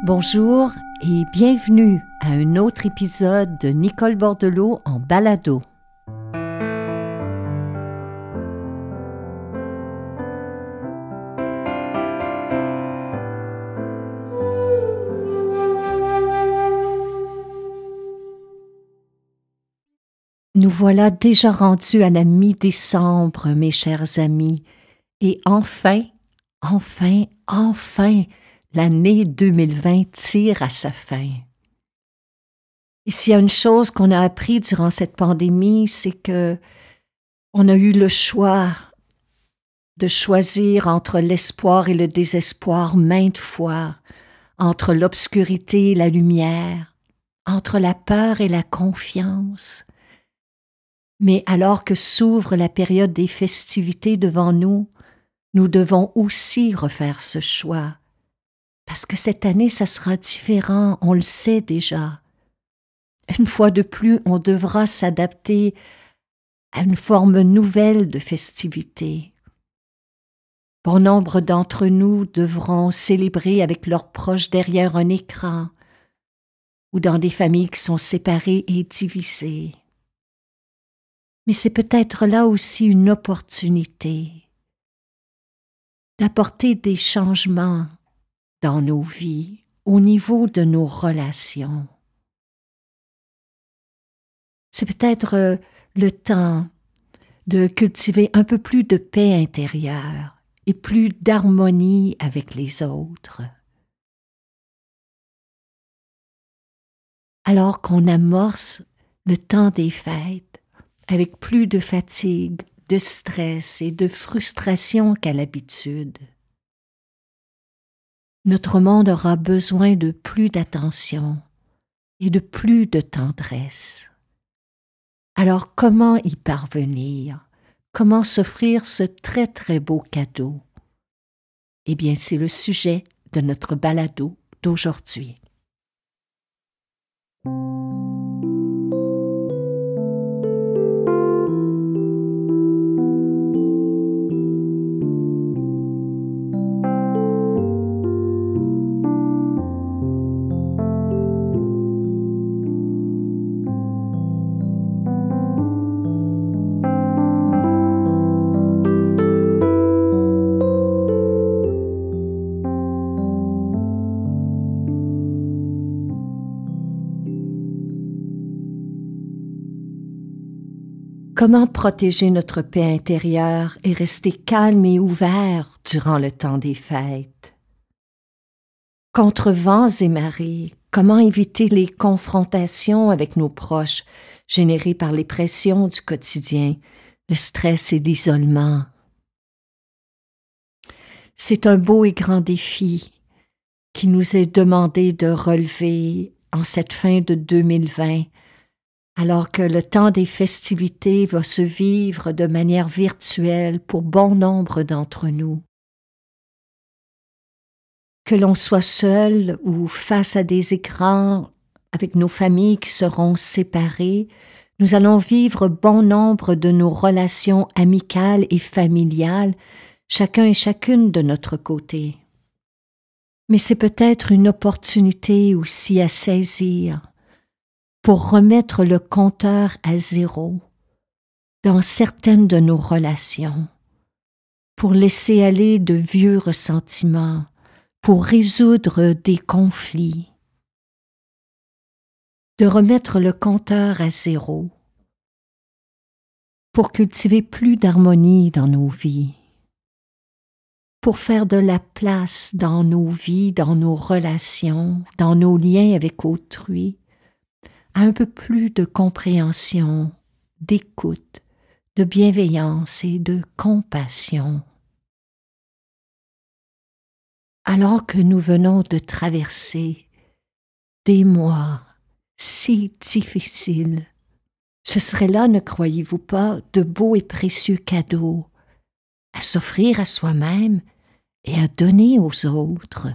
Bonjour et bienvenue à un autre épisode de Nicole Bordelot en balado. Nous voilà déjà rendus à la mi-décembre, mes chers amis, et enfin, l'année 2020 tire à sa fin. Et s'il y a une chose qu'on a appris durant cette pandémie, c'est que on a eu le choix de choisir entre l'espoir et le désespoir maintes fois, entre l'obscurité et la lumière, entre la peur et la confiance. Mais alors que s'ouvre la période des festivités devant nous, nous devons aussi refaire ce choix. Parce que cette année, ça sera différent, on le sait déjà. Une fois de plus, on devra s'adapter à une forme nouvelle de festivité. Bon nombre d'entre nous devront célébrer avec leurs proches derrière un écran ou dans des familles qui sont séparées et divisées. Mais c'est peut-être là aussi une opportunité d'apporter des changements dans nos vies, au niveau de nos relations. C'est peut-être le temps de cultiver un peu plus de paix intérieure et plus d'harmonie avec les autres. Alors qu'on amorce le temps des fêtes avec plus de fatigue, de stress et de frustration qu'à l'habitude. Notre monde aura besoin de plus d'attention et de plus de tendresse. Alors comment y parvenir? Comment s'offrir ce très très beau cadeau? Eh bien, c'est le sujet de notre balado d'aujourd'hui. Comment protéger notre paix intérieure et rester calme et ouvert durant le temps des fêtes? Contre vents et marées, comment éviter les confrontations avec nos proches générées par les pressions du quotidien, le stress et l'isolement? C'est un beau et grand défi qui nous est demandé de relever en cette fin de 2020, alors que le temps des festivités va se vivre de manière virtuelle pour bon nombre d'entre nous. Que l'on soit seul ou face à des écrans avec nos familles qui seront séparées, nous allons vivre bon nombre de nos relations amicales et familiales, chacun et chacune de notre côté. Mais c'est peut-être une opportunité aussi à saisir pour remettre le compteur à zéro dans certaines de nos relations, pour laisser aller de vieux ressentiments, pour résoudre des conflits, de remettre le compteur à zéro, pour cultiver plus d'harmonie dans nos vies, pour faire de la place dans nos vies, dans nos relations, dans nos liens avec autrui, à un peu plus de compréhension, d'écoute, de bienveillance et de compassion. Alors que nous venons de traverser des mois si difficiles, ce serait là, ne croyez-vous pas, de beaux et précieux cadeaux à s'offrir à soi-même et à donner aux autres.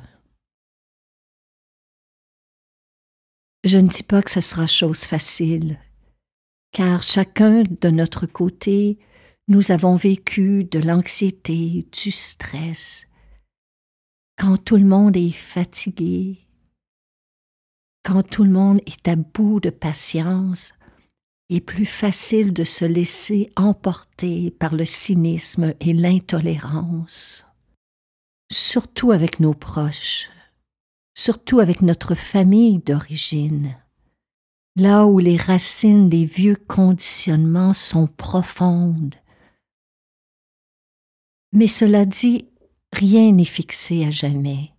Je ne dis pas que ce sera chose facile, car chacun de notre côté, nous avons vécu de l'anxiété, du stress. Quand tout le monde est fatigué, quand tout le monde est à bout de patience, il est plus facile de se laisser emporter par le cynisme et l'intolérance, surtout avec nos proches, surtout avec notre famille d'origine, là où les racines des vieux conditionnements sont profondes. Mais cela dit, rien n'est fixé à jamais.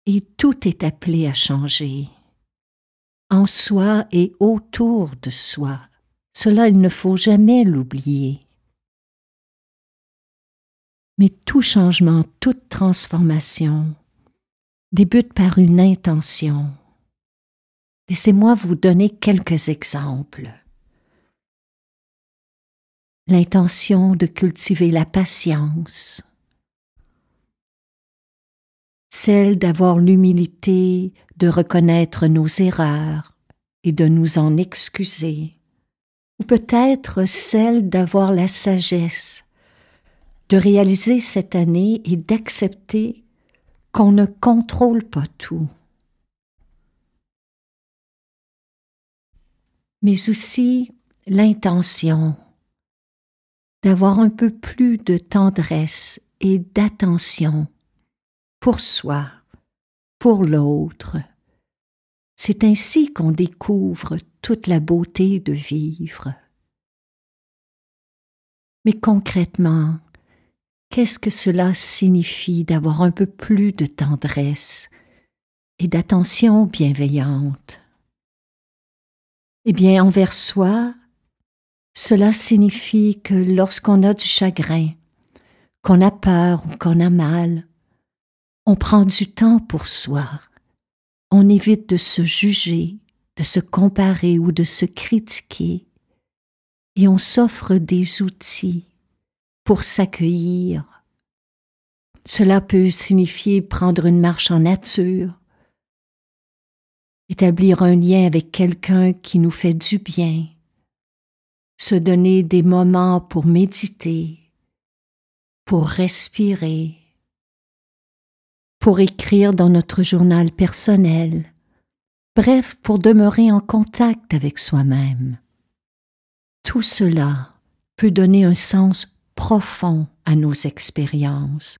Et tout est appelé à changer, en soi et autour de soi. Cela, il ne faut jamais l'oublier. Mais tout changement, toute transformation débute par une intention. Laissez-moi vous donner quelques exemples. L'intention de cultiver la patience, celle d'avoir l'humilité de reconnaître nos erreurs et de nous en excuser, ou peut-être celle d'avoir la sagesse de réaliser cette année et d'accepter qu'on ne contrôle pas tout, mais aussi l'intention d'avoir un peu plus de tendresse et d'attention pour soi, pour l'autre. C'est ainsi qu'on découvre toute la beauté de vivre. Mais concrètement, qu'est-ce que cela signifie d'avoir un peu plus de tendresse et d'attention bienveillante? Eh bien, envers soi, cela signifie que lorsqu'on a du chagrin, qu'on a peur ou qu'on a mal, on prend du temps pour soi. On évite de se juger, de se comparer ou de se critiquer, et on s'offre des outils pour s'accueillir. Cela peut signifier prendre une marche en nature, établir un lien avec quelqu'un qui nous fait du bien, se donner des moments pour méditer, pour respirer, pour écrire dans notre journal personnel, bref, pour demeurer en contact avec soi-même. Tout cela peut donner un sens profond à nos expériences.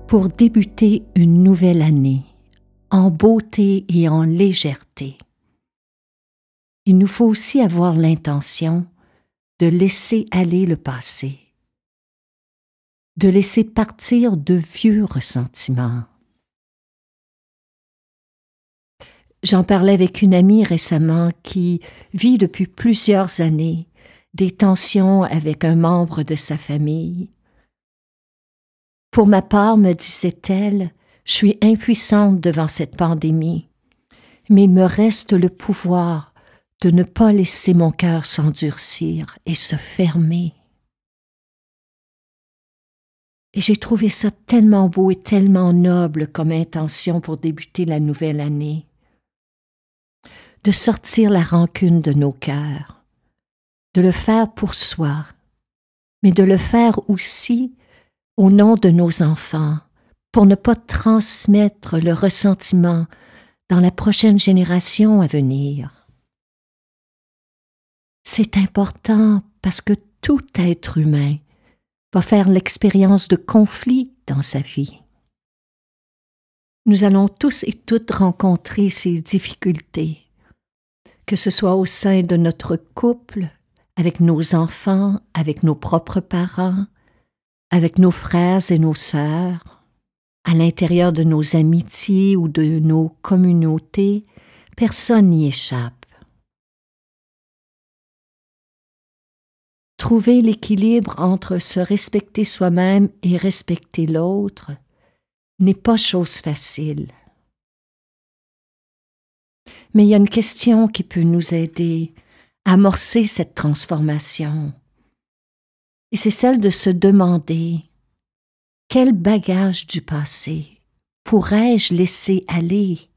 Pour débuter une nouvelle année, en beauté et en légèreté, il nous faut aussi avoir l'intention de laisser aller le passé, de laisser partir de vieux ressentiments. J'en parlais avec une amie récemment qui vit depuis plusieurs années des tensions avec un membre de sa famille. Pour ma part, me disait-elle, je suis impuissante devant cette pandémie, mais il me reste le pouvoir de ne pas laisser mon cœur s'endurcir et se fermer. Et j'ai trouvé ça tellement beau et tellement noble comme intention pour débuter la nouvelle année. De sortir la rancune de nos cœurs, de le faire pour soi, mais de le faire aussi au nom de nos enfants, pour ne pas transmettre le ressentiment dans la prochaine génération à venir. C'est important parce que tout être humain va faire l'expérience de conflits dans sa vie. Nous allons tous et toutes rencontrer ces difficultés, que ce soit au sein de notre couple, avec nos enfants, avec nos propres parents, avec nos frères et nos sœurs, à l'intérieur de nos amitiés ou de nos communautés, personne n'y échappe. Trouver l'équilibre entre se respecter soi-même et respecter l'autre n'est pas chose facile. Mais il y a une question qui peut nous aider à amorcer cette transformation. Et c'est celle de se demander quel bagage du passé pourrais-je laisser aller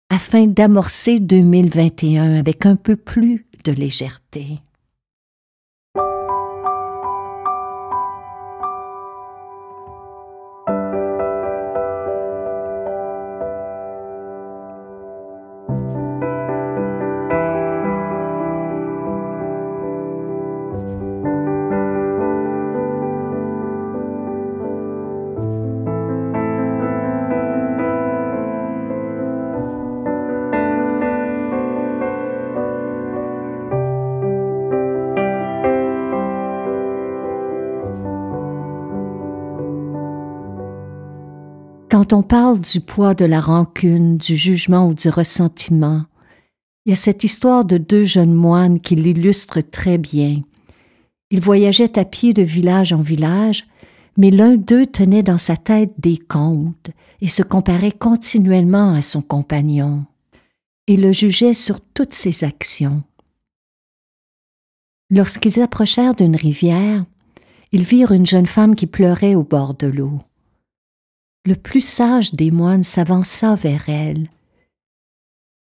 afin d'amorcer 2021 avec un peu plus de légèreté. Quand on parle du poids de la rancune, du jugement ou du ressentiment, il y a cette histoire de deux jeunes moines qui l'illustrent très bien. Ils voyageaient à pied de village en village, mais l'un d'eux tenait dans sa tête des comptes et se comparait continuellement à son compagnon et le jugeait sur toutes ses actions. Lorsqu'ils approchèrent d'une rivière, ils virent une jeune femme qui pleurait au bord de l'eau. Le plus sage des moines s'avança vers elle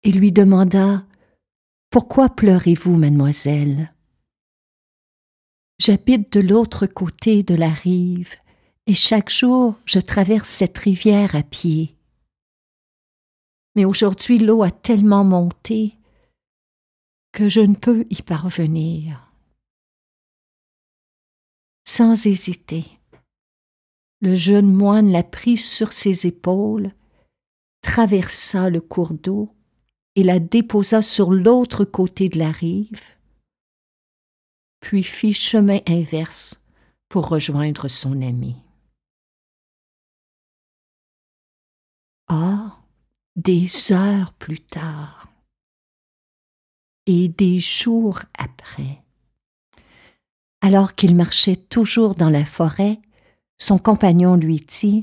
et lui demanda « Pourquoi pleurez-vous, mademoiselle ?» « J'habite de l'autre côté de la rive et chaque jour je traverse cette rivière à pied. Mais aujourd'hui l'eau a tellement monté que je ne peux y parvenir. » Sans hésiter, le jeune moine la prit sur ses épaules, traversa le cours d'eau et la déposa sur l'autre côté de la rive, puis fit chemin inverse pour rejoindre son ami. Or, des heures plus tard et des jours après, alors qu'il marchait toujours dans la forêt, son compagnon lui dit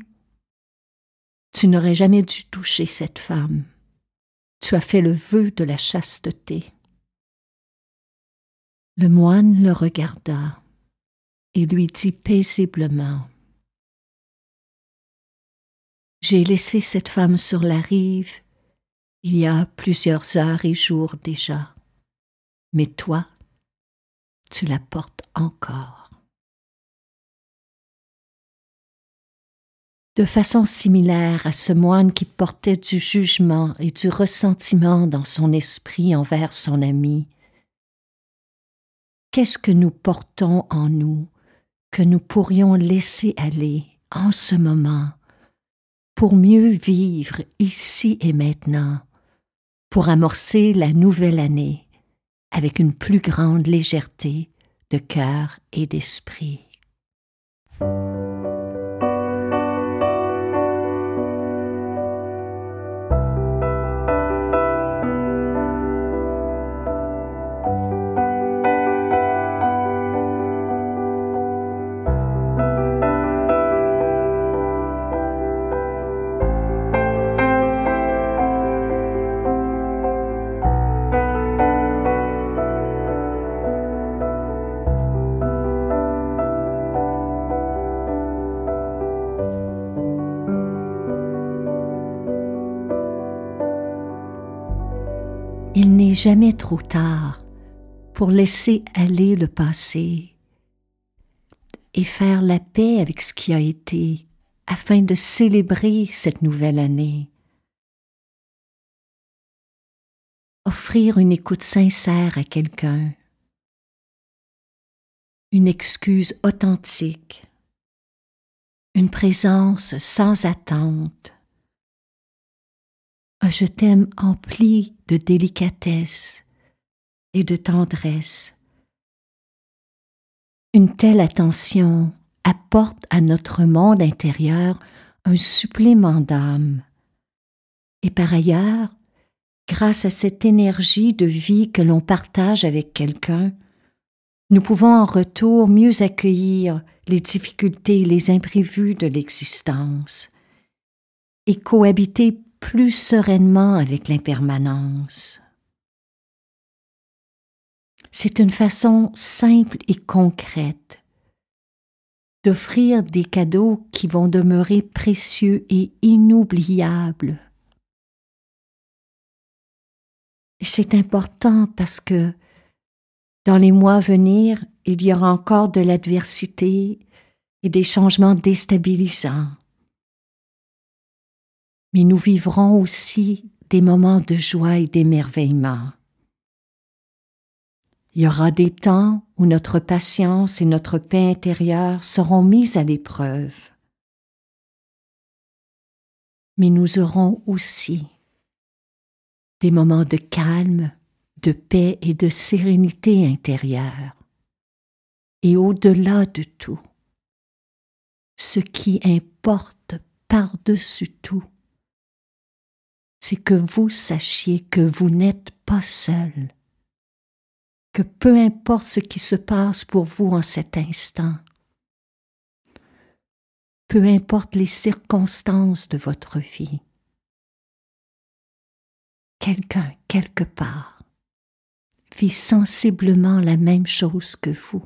« Tu n'aurais jamais dû toucher cette femme. Tu as fait le vœu de la chasteté. » Le moine le regarda et lui dit paisiblement « J'ai laissé cette femme sur la rive il y a plusieurs heures et jours déjà, mais toi, tu la portes encore. » De façon similaire à ce moine qui portait du jugement et du ressentiment dans son esprit envers son ami, qu'est-ce que nous portons en nous que nous pourrions laisser aller en ce moment pour mieux vivre ici et maintenant, pour amorcer la nouvelle année avec une plus grande légèreté de cœur et d'esprit? Il n'est jamais trop tard pour laisser aller le passé et faire la paix avec ce qui a été afin de célébrer cette nouvelle année. Offrir une écoute sincère à quelqu'un, une excuse authentique, une présence sans attente, un je t'aime empli de délicatesse et de tendresse. Une telle attention apporte à notre monde intérieur un supplément d'âme. Et par ailleurs, grâce à cette énergie de vie que l'on partage avec quelqu'un, Nous pouvons en retour mieux accueillir les difficultés et les imprévus de l'existence et cohabiter plus sereinement avec l'impermanence. C'est une façon simple et concrète d'offrir des cadeaux qui vont demeurer précieux et inoubliables. Et c'est important parce que dans les mois à venir, il y aura encore de l'adversité et des changements déstabilisants. Mais nous vivrons aussi des moments de joie et d'émerveillement. Il y aura des temps où notre patience et notre paix intérieure seront mises à l'épreuve. Mais nous aurons aussi des moments de calme, de paix et de sérénité intérieure. Et au-delà de tout, ce qui importe par-dessus tout, c'est que vous sachiez que vous n'êtes pas seul, que peu importe ce qui se passe pour vous en cet instant, peu importe les circonstances de votre vie, quelqu'un, quelque part, vit sensiblement la même chose que vous.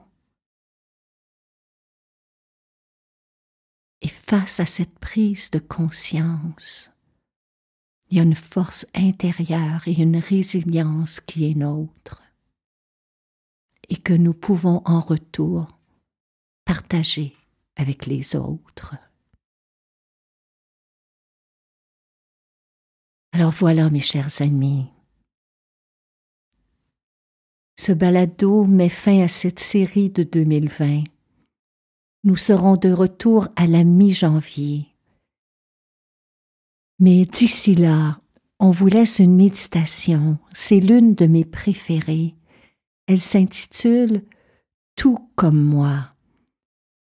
Et face à cette prise de conscience, il y a une force intérieure et une résilience qui est nôtre et que nous pouvons en retour partager avec les autres. Alors voilà, mes chers amis, ce balado met fin à cette série de 2020. Nous serons de retour à la mi-janvier. Mais d'ici là, on vous laisse une méditation. C'est l'une de mes préférées. Elle s'intitule « Tout comme moi »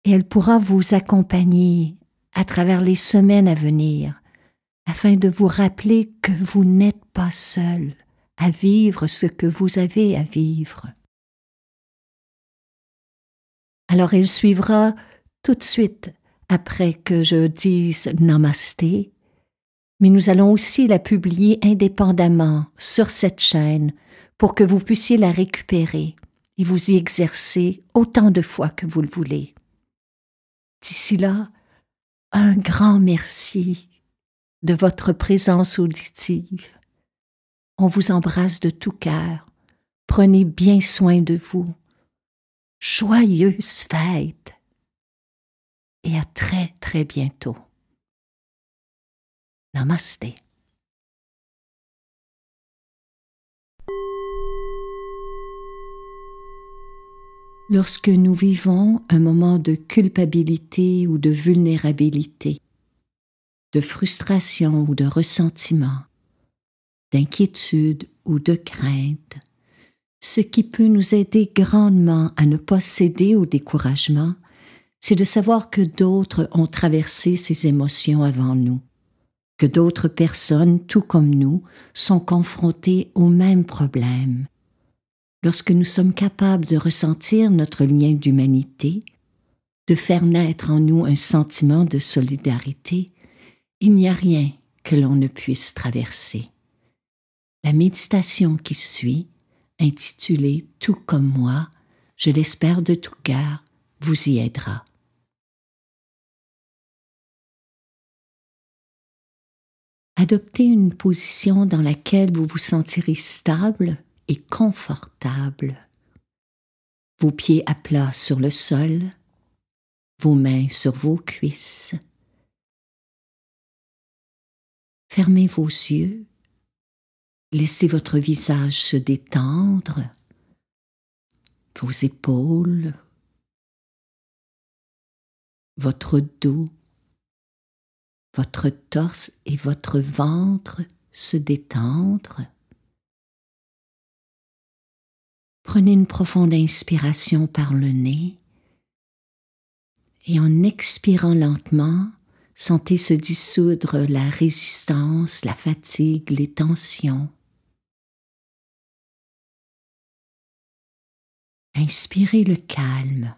et elle pourra vous accompagner à travers les semaines à venir afin de vous rappeler que vous n'êtes pas seul à vivre ce que vous avez à vivre. Alors elle suivra tout de suite après que je dise Namasté, mais nous allons aussi la publier indépendamment sur cette chaîne pour que vous puissiez la récupérer et vous y exercer autant de fois que vous le voulez. D'ici là, un grand merci de votre présence auditive. On vous embrasse de tout cœur. Prenez bien soin de vous. Joyeuses fêtes et à très très bientôt. Namasté. Lorsque nous vivons un moment de culpabilité ou de vulnérabilité, de frustration ou de ressentiment, d'inquiétude ou de crainte, ce qui peut nous aider grandement à ne pas céder au découragement, c'est de savoir que d'autres ont traversé ces émotions avant nous, que d'autres personnes, tout comme nous, sont confrontées aux mêmes problèmes. Lorsque nous sommes capables de ressentir notre lien d'humanité, de faire naître en nous un sentiment de solidarité, il n'y a rien que l'on ne puisse traverser. La méditation qui suit, intitulée « Tout comme moi », je l'espère de tout cœur, vous y aidera. Adoptez une position dans laquelle vous vous sentirez stable et confortable. Vos pieds à plat sur le sol, vos mains sur vos cuisses. Fermez vos yeux, laissez votre visage se détendre, vos épaules, votre dos, votre torse et votre ventre se détendre. Prenez une profonde inspiration par le nez et en expirant lentement, sentez se dissoudre la résistance, la fatigue, les tensions. Inspirez le calme,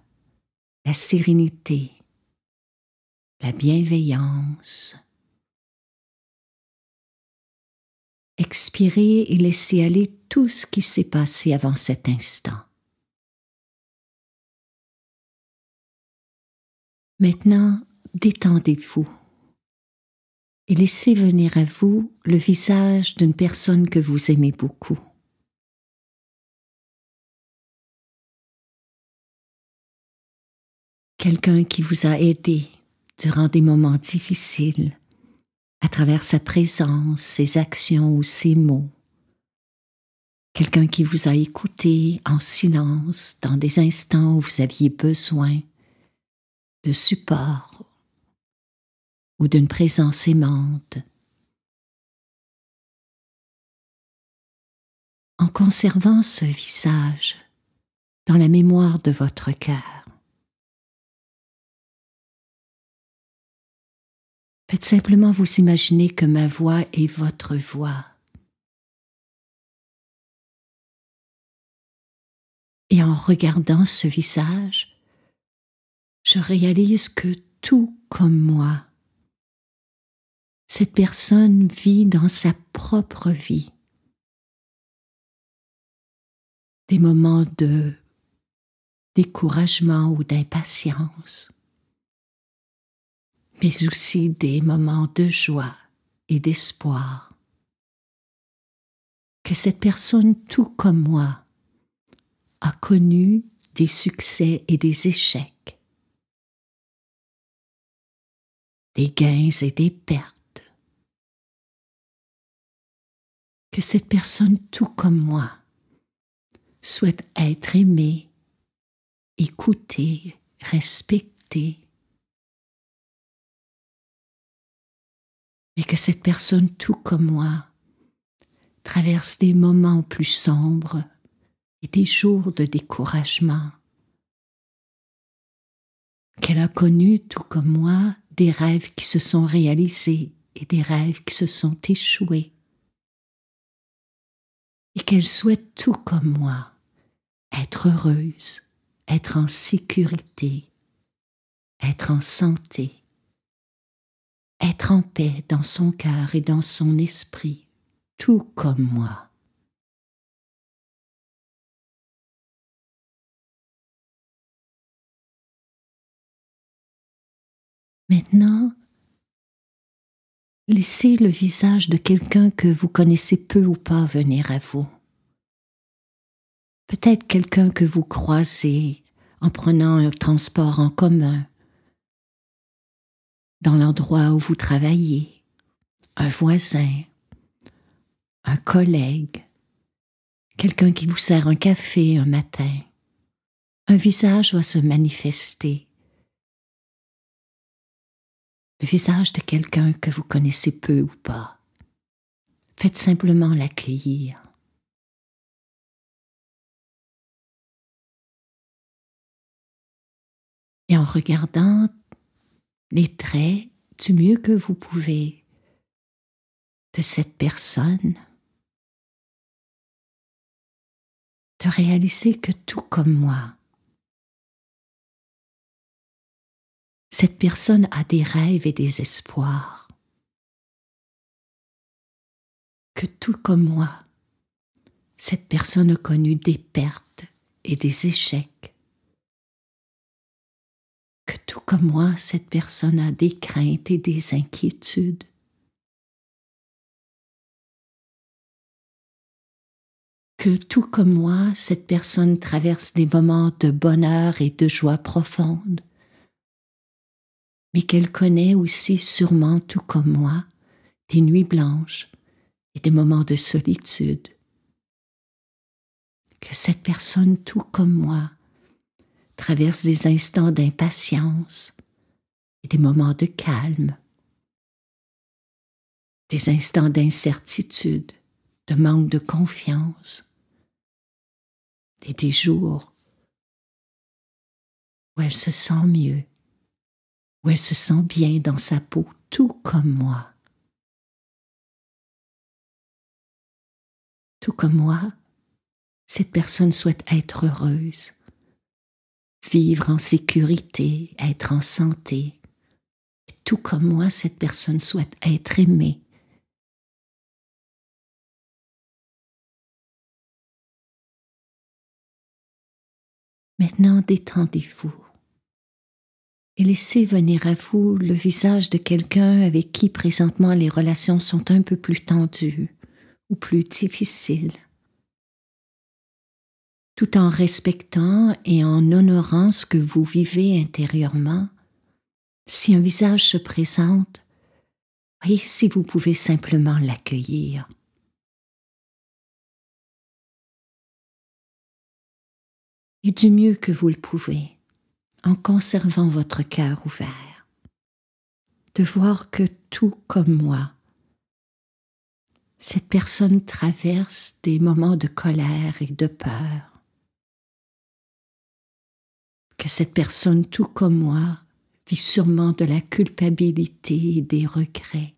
la sérénité, la bienveillance. Expirez et laissez aller tout ce qui s'est passé avant cet instant. Maintenant, détendez-vous et laissez venir à vous le visage d'une personne que vous aimez beaucoup. Quelqu'un qui vous a aidé durant des moments difficiles, à travers sa présence, ses actions ou ses mots. Quelqu'un qui vous a écouté en silence dans des instants où vous aviez besoin de support ou d'une présence aimante. En conservant ce visage dans la mémoire de votre cœur, faites simplement vous imaginer que ma voix est votre voix. Et en regardant ce visage, je réalise que tout comme moi, cette personne vit dans sa propre vie des moments de découragement ou d'impatience, mais aussi des moments de joie et d'espoir. Que cette personne, tout comme moi, a connu des succès et des échecs, des gains et des pertes. Que cette personne, tout comme moi, souhaite être aimée, écoutée, respectée. Mais que cette personne, tout comme moi, traverse des moments plus sombres et des jours de découragement. Qu'elle a connu, tout comme moi, des rêves qui se sont réalisés et des rêves qui se sont échoués. Et qu'elle souhaite, tout comme moi, être heureuse, être en sécurité, être en santé, être en paix dans son cœur et dans son esprit, tout comme moi. Maintenant, laissez le visage de quelqu'un que vous connaissez peu ou pas venir à vous. Peut-être quelqu'un que vous croisez en prenant un transport en commun, dans l'endroit où vous travaillez, un voisin, un collègue, quelqu'un qui vous sert un café un matin. Un visage va se manifester. Le visage de quelqu'un que vous connaissez peu ou pas. Faites simplement l'accueillir. Et en regardant les traits du mieux que vous pouvez de cette personne, de réaliser que tout comme moi, cette personne a des rêves et des espoirs. Que tout comme moi, cette personne a connu des pertes et des échecs. Que tout comme moi, cette personne a des craintes et des inquiétudes. Que tout comme moi, cette personne traverse des moments de bonheur et de joie profonde, mais qu'elle connaît aussi sûrement, tout comme moi, des nuits blanches et des moments de solitude. Que cette personne, tout comme moi, traverse des instants d'impatience et des moments de calme, des instants d'incertitude, de manque de confiance, et des jours où elle se sent mieux, où elle se sent bien dans sa peau, tout comme moi. Tout comme moi, cette personne souhaite être heureuse, vivre en sécurité, être en santé. Tout comme moi, cette personne souhaite être aimée. Maintenant, détendez-vous et laissez venir à vous le visage de quelqu'un avec qui présentement les relations sont un peu plus tendues ou plus difficiles, tout en respectant et en honorant ce que vous vivez intérieurement. Si un visage se présente, voyez si vous pouvez simplement l'accueillir. Et du mieux que vous le pouvez, en conservant votre cœur ouvert, de voir que tout comme moi, cette personne traverse des moments de colère et de peur, que cette personne tout comme moi vit sûrement de la culpabilité et des regrets,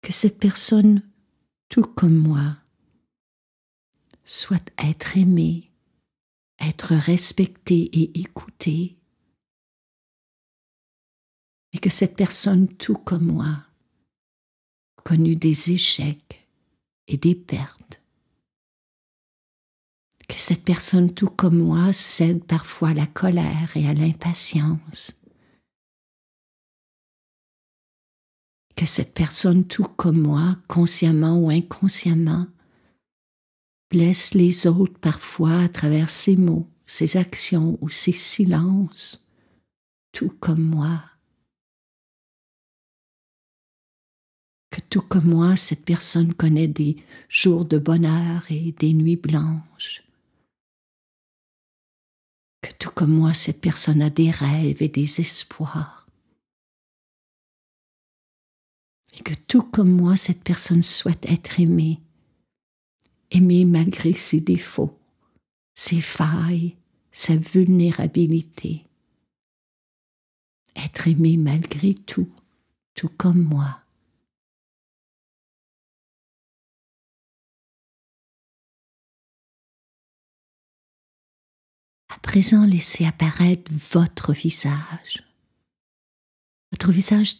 que cette personne tout comme moi souhaite être aimée, être respectée et écoutée, mais que cette personne tout comme moi a connu des échecs et des pertes, que cette personne tout comme moi cède parfois à la colère et à l'impatience, que cette personne tout comme moi, consciemment ou inconsciemment, blesse les autres parfois à travers ses mots, ses actions ou ses silences, tout comme moi. Que tout comme moi, cette personne connaît des jours de bonheur et des nuits blanches. Que tout comme moi, cette personne a des rêves et des espoirs. Et que tout comme moi, cette personne souhaite être aimée, aimée malgré ses défauts, ses failles, sa vulnérabilité. Être aimée malgré tout, tout comme moi. À présent, laissez apparaître votre visage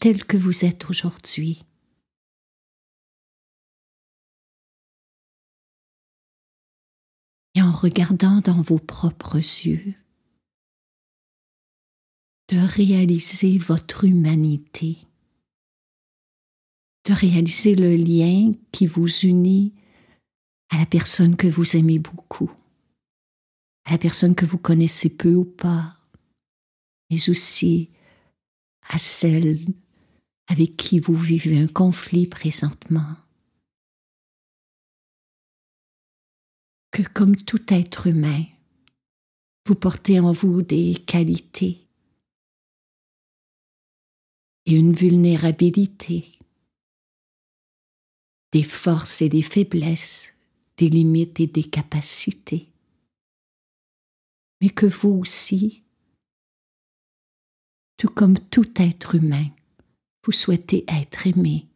tel que vous êtes aujourd'hui. Et en regardant dans vos propres yeux, de réaliser votre humanité, de réaliser le lien qui vous unit à la personne que vous aimez beaucoup, à la personne que vous connaissez peu ou pas, mais aussi à celle avec qui vous vivez un conflit présentement. Que comme tout être humain, vous portez en vous des qualités et une vulnérabilité, des forces et des faiblesses, des limites et des capacités, mais que vous aussi, tout comme tout être humain, vous souhaitez être aimé,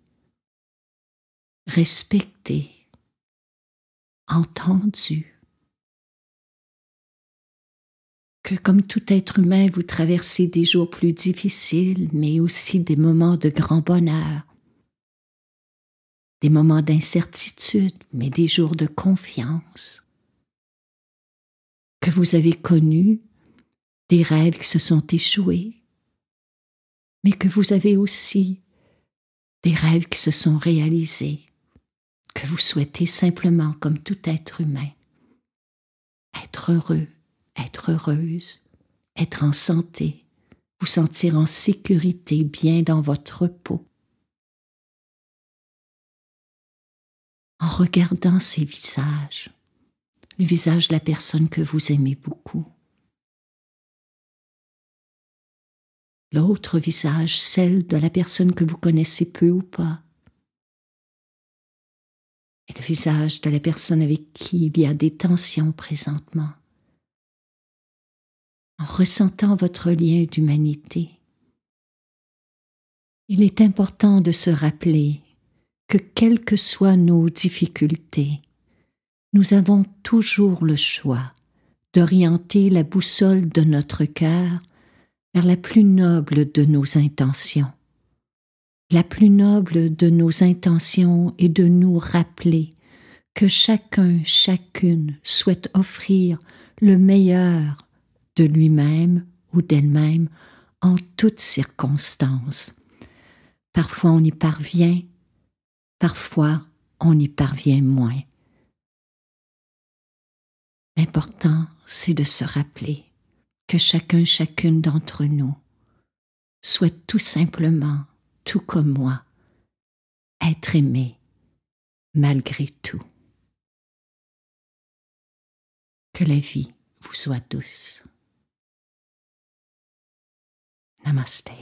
respecté, entendu. Que comme tout être humain, vous traversez des jours plus difficiles, mais aussi des moments de grand bonheur, des moments d'incertitude, mais des jours de confiance. Que vous avez connu des rêves qui se sont échoués, mais que vous avez aussi des rêves qui se sont réalisés, que vous souhaitez simplement, comme tout être humain, être heureux, être heureuse, être en santé, vous sentir en sécurité, bien dans votre peau. En regardant ces visages, le visage de la personne que vous aimez beaucoup, l'autre visage, celle de la personne que vous connaissez peu ou pas, et le visage de la personne avec qui il y a des tensions présentement, en ressentant votre lien d'humanité. Il est important de se rappeler que quelles que soient nos difficultés, nous avons toujours le choix d'orienter la boussole de notre cœur vers la plus noble de nos intentions. La plus noble de nos intentions est de nous rappeler que chacun, chacune souhaite offrir le meilleur de lui-même ou d'elle-même en toutes circonstances. Parfois on y parvient, parfois on y parvient moins. L'important, c'est de se rappeler que chacun, chacune d'entre nous souhaite tout simplement, tout comme moi, être aimé malgré tout. Que la vie vous soit douce. Namaste.